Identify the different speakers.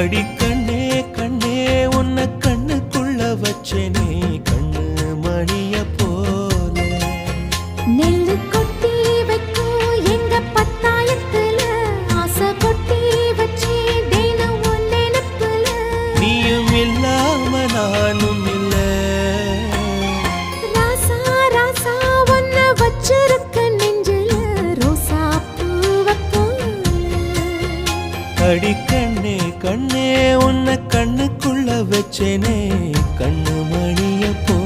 Speaker 1: அடி கண்ணே கண்ணே உன்னை கண்ணுக்குள்ள வச்சேனே கண்ணு மணிய போல.
Speaker 2: நெல்லு கொட்டி வைக்கும் எங்க பத்தாயத்துல ஆசை கொட்டி வச்சே தினம் உன் நினைப்புல.
Speaker 1: நீயும் இல்லாம நானும் இல்ல.
Speaker 2: ராசா ராசா உன்னை வச்சிருக்க நெஞ்சில ரோசா பூவ போல.
Speaker 1: அடி கண்ணே கண்ணே உன்னை கண்ணுக்குள்ள வச்சேனே கண்ணு மணிய போல.